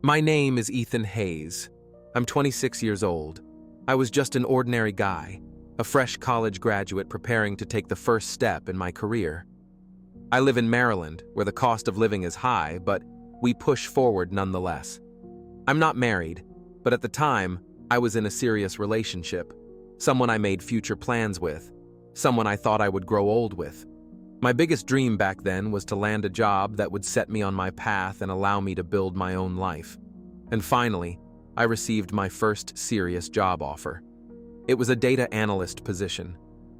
My name is Ethan Hayes. I'm 26 years old. I was just an ordinary guy, a fresh college graduate preparing to take the first step in my career. I live in Maryland, where the cost of living is high, but we push forward nonetheless. I'm not married, but at the time, I was in a serious relationship, someone I made future plans with, someone I thought I would grow old with. My biggest dream back then was to land a job that would set me on my path and allow me to build my own life. And finally, I received my first serious job offer. It was a data analyst position,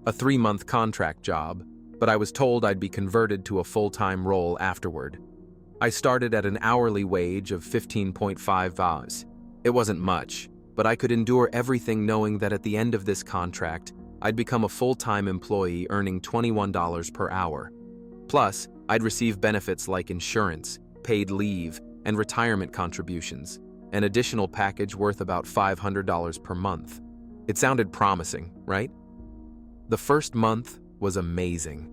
a 3-month contract job, but I was told I'd be converted to a full-time role afterward. I started at an hourly wage of 15.5 VAs. It wasn't much, but I could endure everything knowing that at the end of this contract, I'd become a full-time employee earning $21 per hour. Plus, I'd receive benefits like insurance, paid leave, and retirement contributions, an additional package worth about $500 per month. It sounded promising, right? The first month was amazing.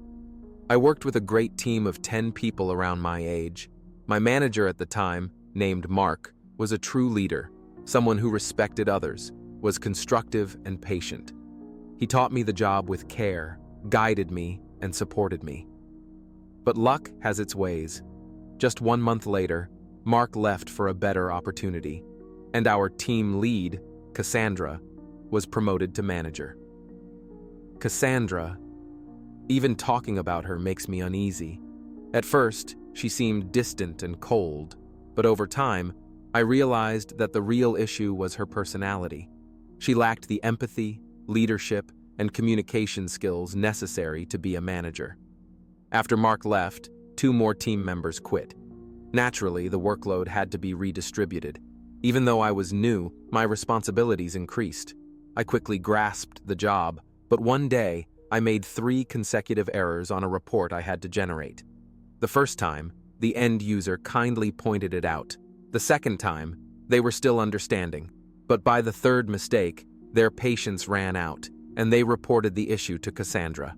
I worked with a great team of 10 people around my age. My manager at the time, named Mark, was a true leader, someone who respected others, was constructive and patient. He taught me the job with care, guided me, and supported me. But luck has its ways. Just 1 month later, Mark left for a better opportunity, and our team lead, Cassandra, was promoted to manager. Cassandra, even talking about her makes me uneasy. At first, she seemed distant and cold, but over time, I realized that the real issue was her personality. She lacked the empathy, leadership, and communication skills necessary to be a manager. After Mark left, 2 more team members quit. Naturally, the workload had to be redistributed. Even though I was new, my responsibilities increased. I quickly grasped the job, but one day, I made 3 consecutive errors on a report I had to generate. The first time, the end user kindly pointed it out. The second time, they were still understanding, but by the third mistake, their patience ran out, and they reported the issue to Cassandra.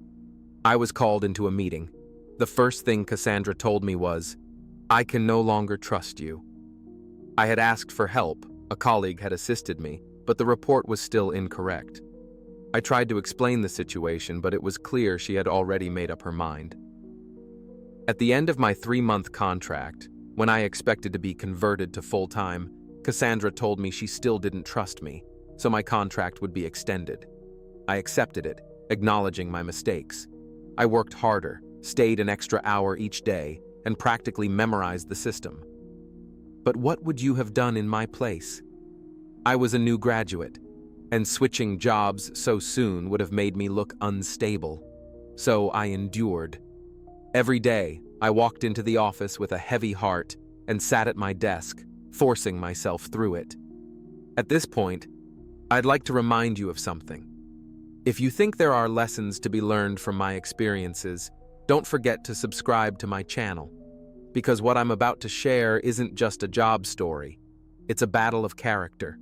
I was called into a meeting. The first thing Cassandra told me was, "I can no longer trust you." I had asked for help, a colleague had assisted me, but the report was still incorrect. I tried to explain the situation, but it was clear she had already made up her mind. At the end of my 3-month contract, when I expected to be converted to full-time, Cassandra told me she still didn't trust me, so my contract would be extended. I accepted it, acknowledging my mistakes. I worked harder, stayed an extra hour each day, and practically memorized the system. But what would you have done in my place? I was a new graduate, and switching jobs so soon would have made me look unstable. So I endured. Every day, I walked into the office with a heavy heart and sat at my desk, forcing myself through it. At this point, I'd like to remind you of something. If you think there are lessons to be learned from my experiences, don't forget to subscribe to my channel, because what I'm about to share isn't just a job story, it's a battle of character.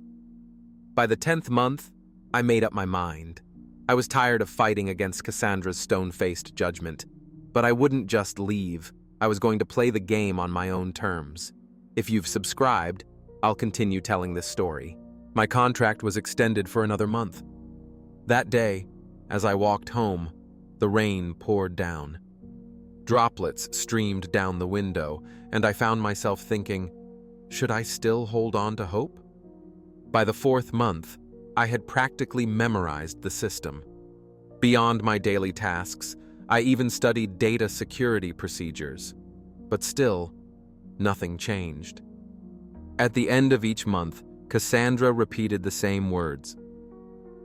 By the 10th month, I made up my mind. I was tired of fighting against Cassandra's stone-faced judgment, but I wouldn't just leave. I was going to play the game on my own terms. If you've subscribed, I'll continue telling this story. My contract was extended for another month. That day, as I walked home, the rain poured down. Droplets streamed down the window, and I found myself thinking, should I still hold on to hope? By the 4th month, I had practically memorized the system. Beyond my daily tasks, I even studied data security procedures. But still, nothing changed. At the end of each month, Cassandra repeated the same words.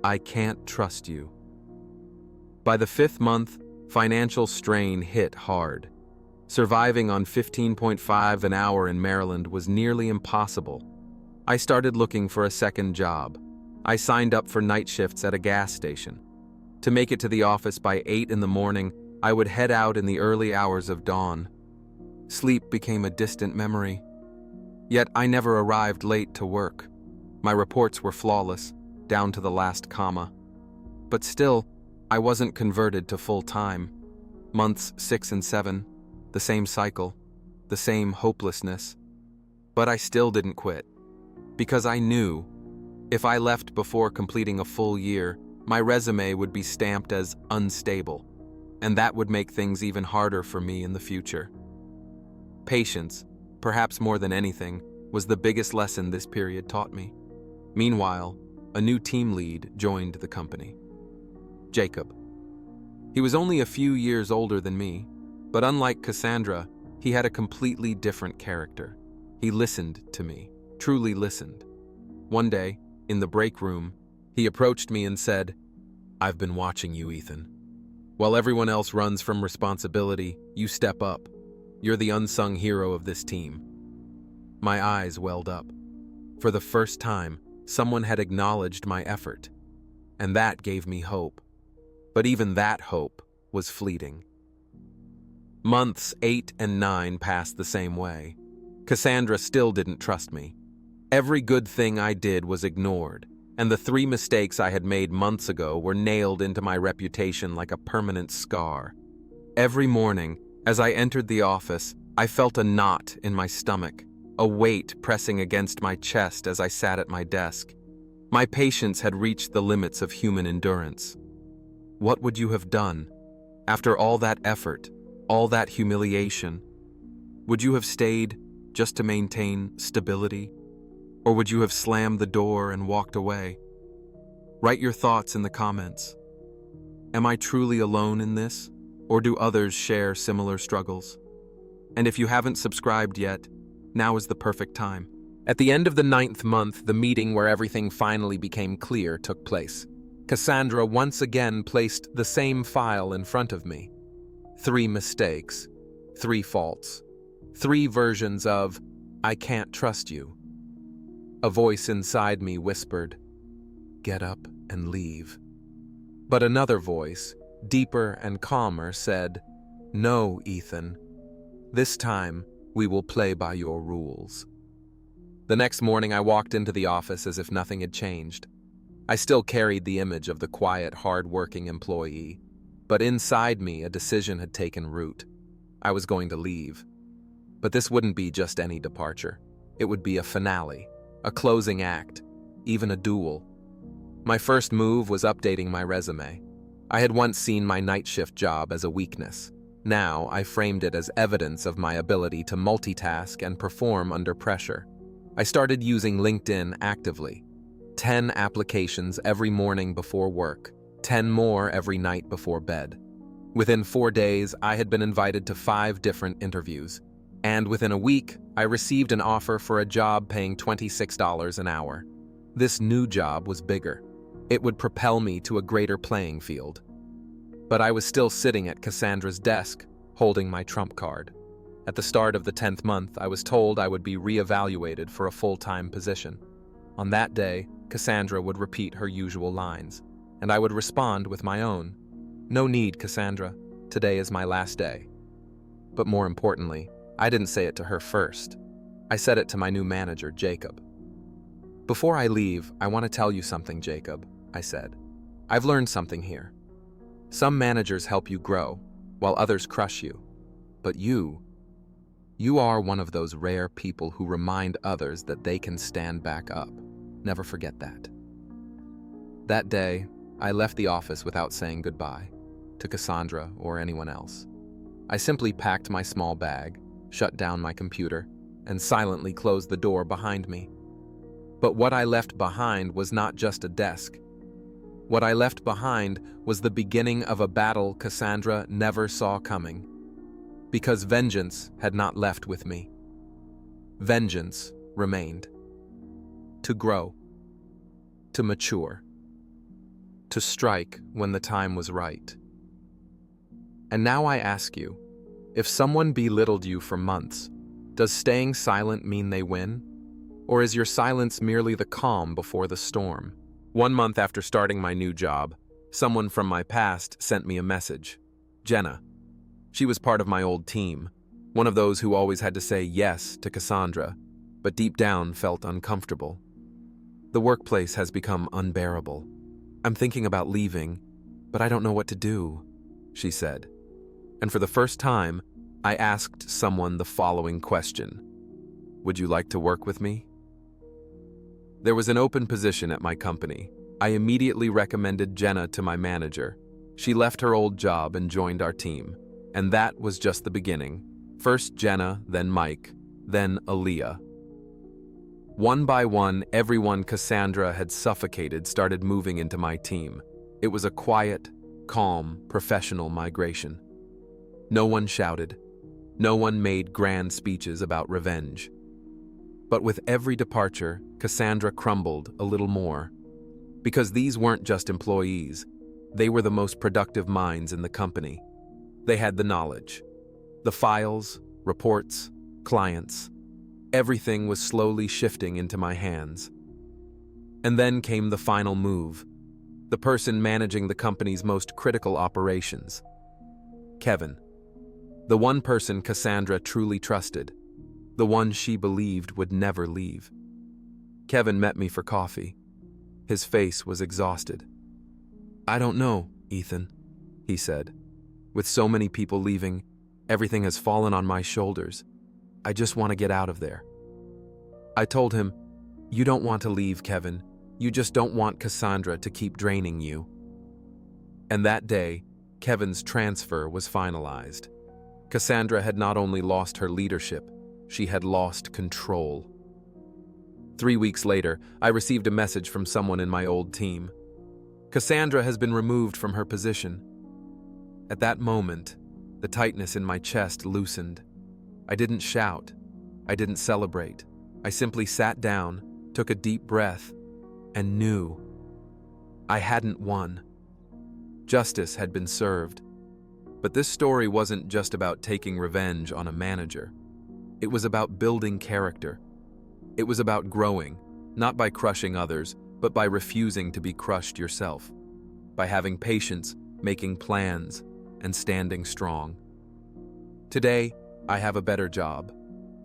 I can't trust you. By the 5th month, financial strain hit hard. Surviving on 15.5 an hour in Maryland was nearly impossible. I started looking for a second job. I signed up for night shifts at a gas station. To make it to the office by 8 in the morning, I would head out in the early hours of dawn. Sleep became a distant memory. Yet I never arrived late to work. My reports were flawless, down to the last comma. But still, I wasn't converted to full-time. Months 6 and 7, the same cycle, the same hopelessness. But I still didn't quit, because I knew if I left before completing a full year, my resume would be stamped as unstable, and that would make things even harder for me in the future. Patience, perhaps more than anything, was the biggest lesson this period taught me. Meanwhile, a new team lead joined the company. Jacob. He was only a few years older than me, but unlike Cassandra, he had a completely different character. He listened to me, truly listened. One day, in the break room, he approached me and said, "I've been watching you, Ethan. While everyone else runs from responsibility, you step up. You're the unsung hero of this team." My eyes welled up. For the first time, someone had acknowledged my effort, and that gave me hope. But even that hope was fleeting. Months 8 and 9 passed the same way. Cassandra still didn't trust me. Every good thing I did was ignored, and the 3 mistakes I had made months ago were nailed into my reputation like a permanent scar. Every morning, as I entered the office, I felt a knot in my stomach, a weight pressing against my chest as I sat at my desk. My patience had reached the limits of human endurance. What would you have done? After all that effort, all that humiliation, would you have stayed just to maintain stability? Or would you have slammed the door and walked away? Write your thoughts in the comments. Am I truly alone in this, or do others share similar struggles? And if you haven't subscribed yet, now is the perfect time. At the end of the 9th month, the meeting where everything finally became clear took place. Cassandra once again placed the same file in front of me. 3 mistakes, 3 faults, 3 versions of, "I can't trust you." A voice inside me whispered, "Get up and leave." But another voice, deeper and calmer, said, "No, Ethan. This time, we will play by your rules." The next morning, I walked into the office as if nothing had changed. I still carried the image of the quiet, hard-working employee, but inside me, a decision had taken root. I was going to leave. But this wouldn't be just any departure. It would be a finale, a closing act, even a duel. My first move was updating my resume. I had once seen my night shift job as a weakness. Now, I framed it as evidence of my ability to multitask and perform under pressure. I started using LinkedIn actively. 10 applications every morning before work, 10 more every night before bed. Within 4 days, I had been invited to 5 different interviews. And within a week, I received an offer for a job paying $26 an hour. This new job was bigger. It would propel me to a greater playing field. But I was still sitting at Cassandra's desk, holding my trump card. At the start of the 10th month, I was told I would be reevaluated for a full-time position. On that day, Cassandra would repeat her usual lines, and I would respond with my own. "No need, Cassandra. Today is my last day." But more importantly, I didn't say it to her first. I said it to my new manager, Jacob. "Before I leave, I want to tell you something, Jacob," I said. "I've learned something here. Some managers help you grow, while others crush you. But you are one of those rare people who remind others that they can stand back up. Never forget that." That day, I left the office without saying goodbye to Cassandra or anyone else. I simply packed my small bag, shut down my computer, and silently closed the door behind me. But what I left behind was not just a desk. What I left behind was the beginning of a battle Cassandra never saw coming. Because vengeance had not left with me. Vengeance remained. To grow. To mature. To strike when the time was right. And now I ask you, if someone belittled you for months, does staying silent mean they win? Or is your silence merely the calm before the storm? 1 month after starting my new job, someone from my past sent me a message. Jenna. She was part of my old team, one of those who always had to say yes to Cassandra, but deep down felt uncomfortable. "The workplace has become unbearable. I'm thinking about leaving, but I don't know what to do," she said. And for the first time, I asked someone the following question. Would you like to work with me? There was an open position at my company. I immediately recommended Jenna to my manager. She left her old job and joined our team. And that was just the beginning. First Jenna, then Mike, then Aaliyah. One by one, everyone Cassandra had suffocated started moving into my team. It was a quiet, calm, professional migration. No one shouted. No one made grand speeches about revenge. But with every departure, Cassandra crumbled a little more. Because these weren't just employees. They were the most productive minds in the company. They had the knowledge. The files, reports, clients. Everything was slowly shifting into my hands. And then came the final move. The person managing the company's most critical operations. Kevin. The one person Cassandra truly trusted. The one she believed would never leave. Kevin met me for coffee. His face was exhausted. "I don't know, Ethan," he said. "With so many people leaving, everything has fallen on my shoulders. I just want to get out of there." I told him, "You don't want to leave, Kevin. You just don't want Cassandra to keep draining you." And that day, Kevin's transfer was finalized. Cassandra had not only lost her leadership, she had lost control. 3 weeks later, I received a message from someone in my old team. "Cassandra has been removed from her position." At that moment, the tightness in my chest loosened. I didn't shout. I didn't celebrate. I simply sat down, took a deep breath, and knew I hadn't won. Justice had been served. But this story wasn't just about taking revenge on a manager. It was about building character. It was about growing, not by crushing others, but by refusing to be crushed yourself. By having patience, making plans, and standing strong. Today, I have a better job,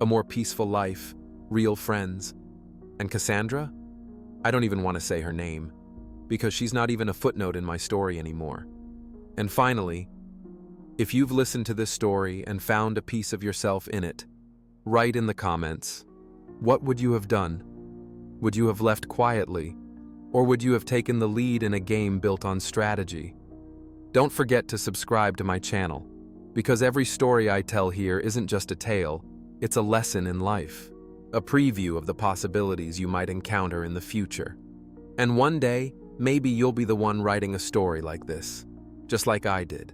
a more peaceful life, real friends. And Cassandra? I don't even want to say her name, because she's not even a footnote in my story anymore. And finally, if you've listened to this story and found a piece of yourself in it, write in the comments, what would you have done? Would you have left quietly? Or would you have taken the lead in a game built on strategy? Don't forget to subscribe to my channel, because every story I tell here isn't just a tale, it's a lesson in life, a preview of the possibilities you might encounter in the future. And one day, maybe you'll be the one writing a story like this, just like I did.